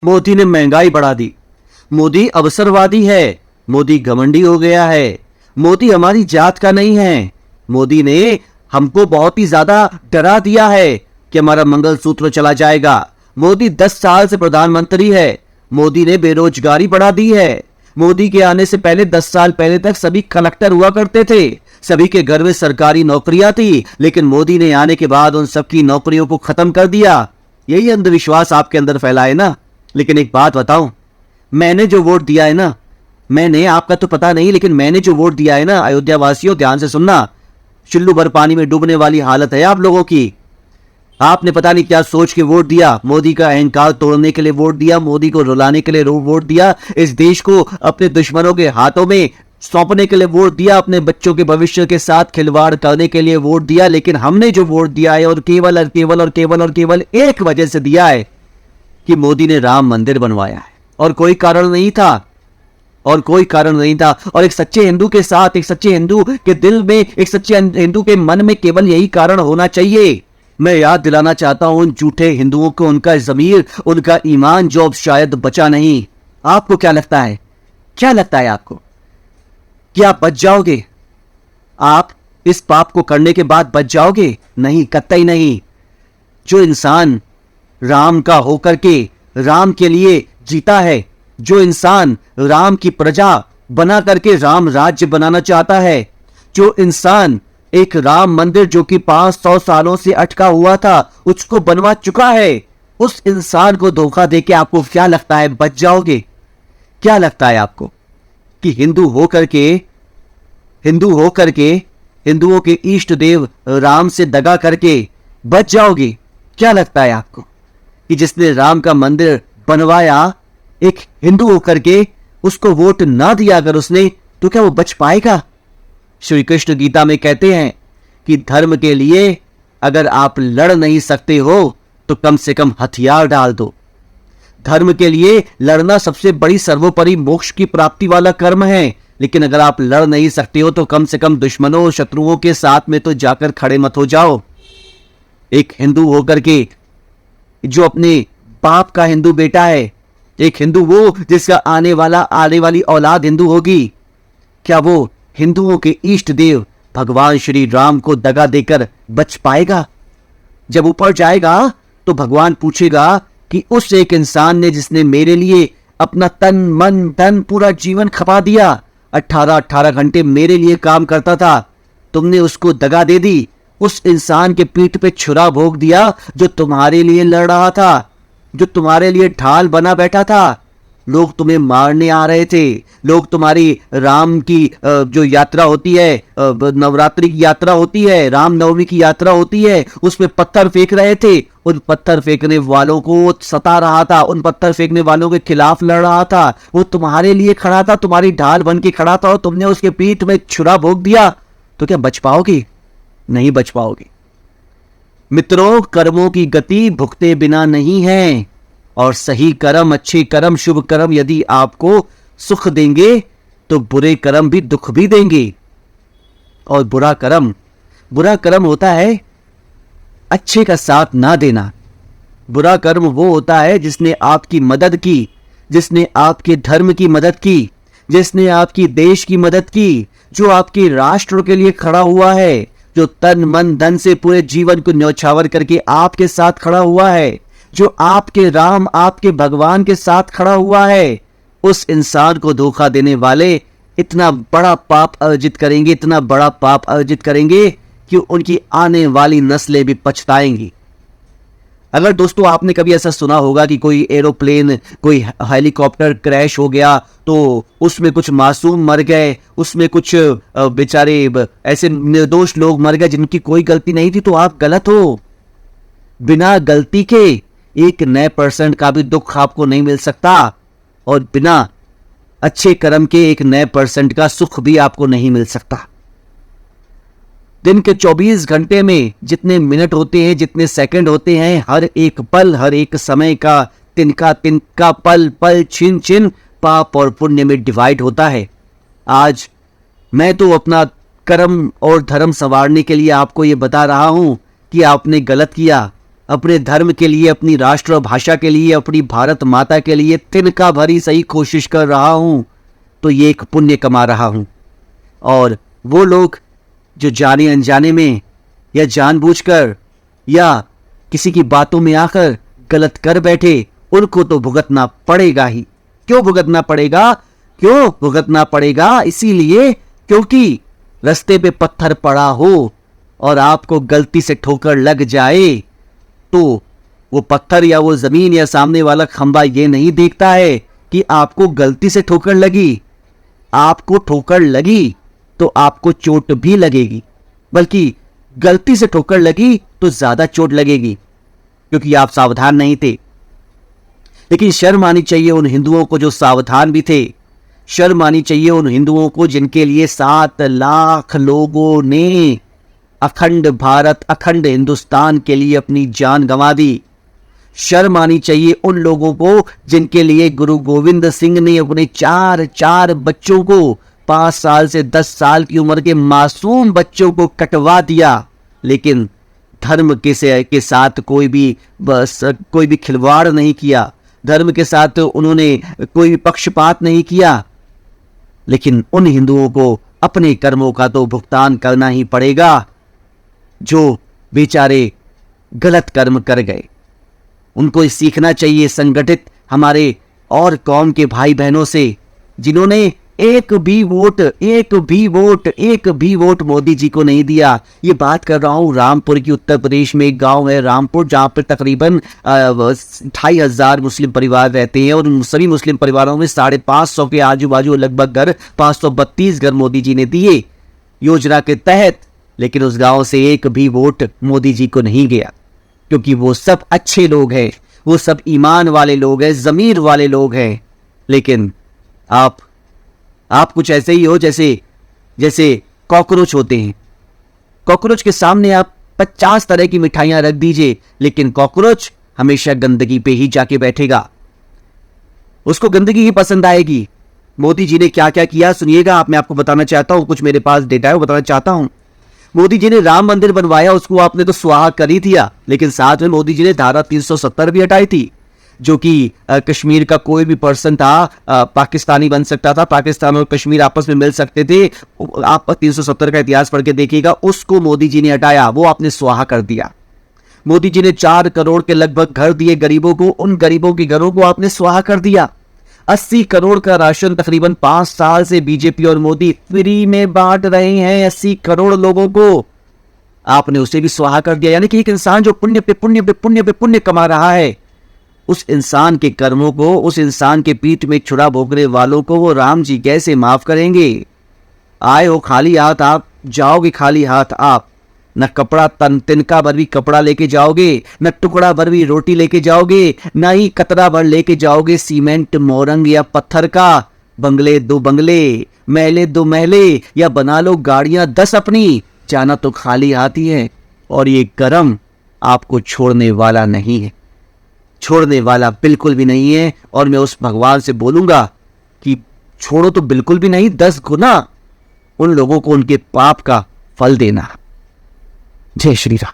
मोदी ने महंगाई बढ़ा दी। मोदी अवसरवादी है। मोदी घमंडी हो गया है। मोदी हमारी जात का नहीं है। मोदी ने हमको बहुत ही ज्यादा डरा दिया है कि हमारा मंगलसूत्र चला जाएगा। मोदी 10 साल से प्रधानमंत्री है। मोदी ने बेरोजगारी बढ़ा दी है। मोदी के आने से पहले 10 साल पहले तक सभी कलेक्टर हुआ करते थे, सभी के घर में सरकारी नौकरियां थी, लेकिन मोदी ने आने के बाद उन सबकी नौकरियों को खत्म कर दिया। यही अंधविश्वास आपके अंदर फैला है ना। लेकिन एक बात बताऊं, मैंने जो वोट दिया है ना, मैंने, आपका तो पता नहीं, लेकिन मैंने जो वोट दिया है ना, अयोध्या वासियों ध्यान से सुनना, चुल्लू भर पानी में डूबने वाली हालत है आप लोगों की। आपने पता नहीं क्या सोच के वोट दिया। मोदी का अहंकार तोड़ने के लिए वोट दिया, मोदी को रुलाने के लिए वोट दिया, इस देश को अपने दुश्मनों के हाथों में सौंपने के लिए वोट दिया, अपने बच्चों के भविष्य के साथ खिलवाड़ करने के लिए वोट दिया। लेकिन हमने जो वोट दिया है, और केवल और केवल और केवल और केवल एक वजह से दिया है कि मोदी ने राम मंदिर बनवाया है, और कोई कारण नहीं था, और कोई कारण नहीं था। और एक सच्चे हिंदू के साथ, एक सच्चे हिंदू के दिल में, एक सच्चे हिंदू के मन में केवल यही कारण होना चाहिए। मैं याद दिलाना चाहता हूं उन झूठे हिंदुओं को उनका ज़मीर, उनका ईमान जो अब शायद बचा नहीं। आपको क्या लगता है, क्या लगता है आपको कि आप बच जाओगे? आप इस पाप को करने के बाद बच जाओगे? नहीं, कतई नहीं। जो इंसान राम का होकर के राम के लिए जीता है, जो इंसान राम की प्रजा बना करके राम राज्य बनाना चाहता है, जो इंसान एक राम मंदिर जो कि 500 सालों से अटका हुआ था उसको बनवा चुका है, उस इंसान को धोखा देके आपको क्या लगता है बच जाओगे? क्या लगता है आपको कि हिंदू होकर के हिंदुओं के इष्ट देव राम से दगा करके बच जाओगे? क्या लगता है आपको कि जिसने राम का मंदिर बनवाया, एक हिंदू होकर के उसको वोट ना दिया अगर उसने, तो क्या वो बच पाएगा? श्री कृष्ण गीता में कहते हैं कि धर्म के लिए अगर आप लड़ नहीं सकते हो तो कम से कम हथियार डाल दो। धर्म के लिए लड़ना सबसे बड़ी सर्वोपरि मोक्ष की प्राप्ति वाला कर्म है, लेकिन अगर आप लड़ नहीं सकते हो तो कम से कम दुश्मनों और शत्रुओं के साथ में तो जाकर खड़े मत हो जाओ। एक हिंदू होकर के जो अपने बाप का हिंदू बेटा है, एक हिंदू वो जिसका आने वाली औलाद हिंदू होगी, क्या वो हिंदुओं के इष्ट देव भगवान श्री राम को दगा देकर बच पाएगा? जब ऊपर जाएगा तो भगवान पूछेगा कि उस एक इंसान ने जिसने मेरे लिए अपना तन मन धन पूरा जीवन खपा दिया, 18 घंटे मेरे लिए काम करता था, तुमने उसको दगा दे दी, उस इंसान के पीठ पे छुरा भोग दिया जो तुम्हारे लिए लड़ रहा था, जो तुम्हारे लिए ढाल बना बैठा था। लोग तुम्हें मारने आ रहे थे, लोग तुम्हारी राम की जो यात्रा होती है, नवरात्रि की यात्रा होती है, रामनवमी की यात्रा होती है, उसमें पत्थर फेंक रहे थे। उन पत्थर फेंकने वालों को सता रहा था, उन पत्थर फेंकने वालों के खिलाफ लड़ रहा था, वो तुम्हारे लिए खड़ा था, तुम्हारी ढाल बन के खड़ा था, और तुमने उसके पीठ में छुरा भोग दिया, तो क्या बच पाओगे? नहीं बच पाओगे। मित्रों, कर्मों की गति भुगते बिना नहीं है, और सही कर्म, अच्छे कर्म, शुभ कर्म यदि आपको सुख देंगे तो बुरे कर्म भी दुख भी देंगे। और बुरा कर्म होता है अच्छे का साथ ना देना। बुरा कर्म वो होता है जिसने आपकी मदद की, जिसने आपके धर्म की मदद की, जिसने आपकी देश की मदद की, जो आपके राष्ट्र के लिए खड़ा हुआ है, जो तन मन धन से पूरे जीवन को न्यौछावर करके आपके साथ खड़ा हुआ है, जो आपके राम, आपके भगवान के साथ खड़ा हुआ है। उस इंसान को धोखा देने वाले इतना बड़ा पाप अर्जित करेंगे, इतना बड़ा पाप अर्जित करेंगे कि उनकी आने वाली नस्लें भी पछताएंगी। अगर दोस्तों आपने कभी ऐसा सुना होगा कि कोई एरोप्लेन, कोई हेलीकॉप्टर क्रैश हो गया तो उसमें कुछ मासूम मर गए, उसमें कुछ बेचारे ऐसे निर्दोष लोग मर गए जिनकी कोई गलती नहीं थी, तो आप गलत हो। बिना गलती के एक नए % का भी दुख आपको नहीं मिल सकता, और बिना अच्छे कर्म के एक नए % का सुख भी आपको नहीं मिल सकता। दिन के 24 घंटे में जितने मिनट होते हैं, जितने सेकंड होते हैं, हर एक पल, हर एक समय का तिनका तिनका, पल पल, छिन छिन पाप और पुण्य में डिवाइड होता है। आज मैं तो अपना कर्म और धर्म संवारने के लिए आपको ये बता रहा हूं कि आपने गलत किया, अपने धर्म के लिए, अपनी राष्ट्र और भाषा के लिए, अपनी भारत माता के लिए तिनका भरी सही कोशिश कर रहा हूं, तो ये एक पुण्य कमा रहा हूं। और वो लोग जो जाने अनजाने में या जानबूझकर या किसी की बातों में आकर गलत कर बैठे, उनको तो भुगतना पड़ेगा ही। क्यों भुगतना पड़ेगा? क्यों भुगतना पड़ेगा? इसीलिए क्योंकि रास्ते पे पत्थर पड़ा हो और आपको गलती से ठोकर लग जाए, तो वो पत्थर या वो जमीन या सामने वाला खंबा ये नहीं देखता है कि आपको गलती से ठोकर लगी। आपको ठोकर लगी तो आपको चोट भी लगेगी, बल्कि गलती से ठोकर लगी तो ज्यादा चोट लगेगी, क्योंकि आप सावधान नहीं थे। लेकिन शर्म आनी चाहिए उन हिंदुओं को जो सावधान भी थे। शर्म आनी चाहिए उन हिंदुओं को जिनके लिए 7 लाख लोगों ने अखंड भारत, अखंड हिंदुस्तान के लिए अपनी जान गंवा दी। शर्म आनी चाहिए उन लोगों को जिनके लिए गुरु गोविंद सिंह ने अपने 4 बच्चों को, 5 साल से 10 साल की उम्र के मासूम बच्चों को कटवा दिया। लेकिन धर्म के साथ कोई भी खिलवाड़ नहीं किया, धर्म के साथ उन्होंने कोई भी पक्षपात नहीं किया। लेकिन उन हिंदुओं को अपने कर्मों का तो भुगतान करना ही पड़ेगा जो बेचारे गलत कर्म कर गए। उनको सीखना चाहिए संगठित हमारे और कौम के भाई बहनों से, जिन्होंने एक भी वोट मोदी जी को नहीं दिया। ये बात कर रहा हूं रामपुर की, उत्तर प्रदेश में एक गांव है रामपुर, जहां पर तकरीबन 2500 मुस्लिम परिवार रहते हैं और उन सभी मुस्लिम परिवारों में 550 के आजू बाजू लगभग घर, 532 घर मोदी जी ने दिए योजना के तहत। लेकिन उस गांव से एक भी वोट मोदी जी को नहीं गया, क्योंकि वो सब अच्छे लोग हैं, वो सब ईमान वाले लोग हैं, जमीर वाले लोग हैं। लेकिन आप कुछ ऐसे ही हो जैसे कॉकरोच होते हैं। कॉकरोच के सामने आप 50 तरह की मिठाइयां रख दीजिए, लेकिन कॉकरोच हमेशा गंदगी पे ही जाके बैठेगा, उसको गंदगी ही पसंद आएगी। मोदी जी ने क्या क्या किया सुनिएगा, मैं आपको बताना चाहता हूं, कुछ मेरे पास डेटा है वो बताना चाहता हूं। मोदी जी ने राम मंदिर बनवाया, उसको आपने तो स्वाहा कर ही दिया, लेकिन साथ में मोदी जी ने धारा 370 भी हटाई थी, जो कि कश्मीर का कोई भी पर्सन था पाकिस्तानी बन सकता था, पाकिस्तान और कश्मीर आपस में मिल सकते थे। आप 370 का इतिहास पढ़ के देखिएगा, उसको मोदी जी ने हटाया, वो आपने स्वाहा कर दिया। मोदी जी ने 4 करोड़ के लगभग घर दिए गरीबों को, उन गरीबों के घरों को आपने स्वाहा कर दिया। 80 करोड़ का राशन तकरीबन 5 साल से बीजेपी और मोदी फ्री में बांट रहे हैं 80 करोड़ लोगों को, आपने उसे भी स्वाहा कर दिया। यानी कि एक इंसान जो पुण्य पे पुण्य पे पुण्य पे पुण्य कमा रहा है, उस इंसान के कर्मों को, उस इंसान के पीठ में छुरा भोगने वालों को वो राम जी कैसे माफ करेंगे? आए हो खाली हाथ, आप जाओगे खाली हाथ। आप न कपड़ा तिनका भर भी कपड़ा लेके जाओगे, न टुकड़ा भर भी रोटी लेके जाओगे, न ही कतरा भर लेके जाओगे सीमेंट, मोरंग या पत्थर का। बंगले 2 बंगले, महले 2 महले, या बना लो गाड़ियां 10 अपनी, जाना तो खाली हाथ ही है। और ये कर्म आपको छोड़ने वाला नहीं है, छोड़ने वाला बिल्कुल भी नहीं है। और मैं उस भगवान से बोलूंगा कि छोड़ो तो बिल्कुल भी नहीं, 10 गुना उन लोगों को उनके पाप का फल देना। जय श्री राम।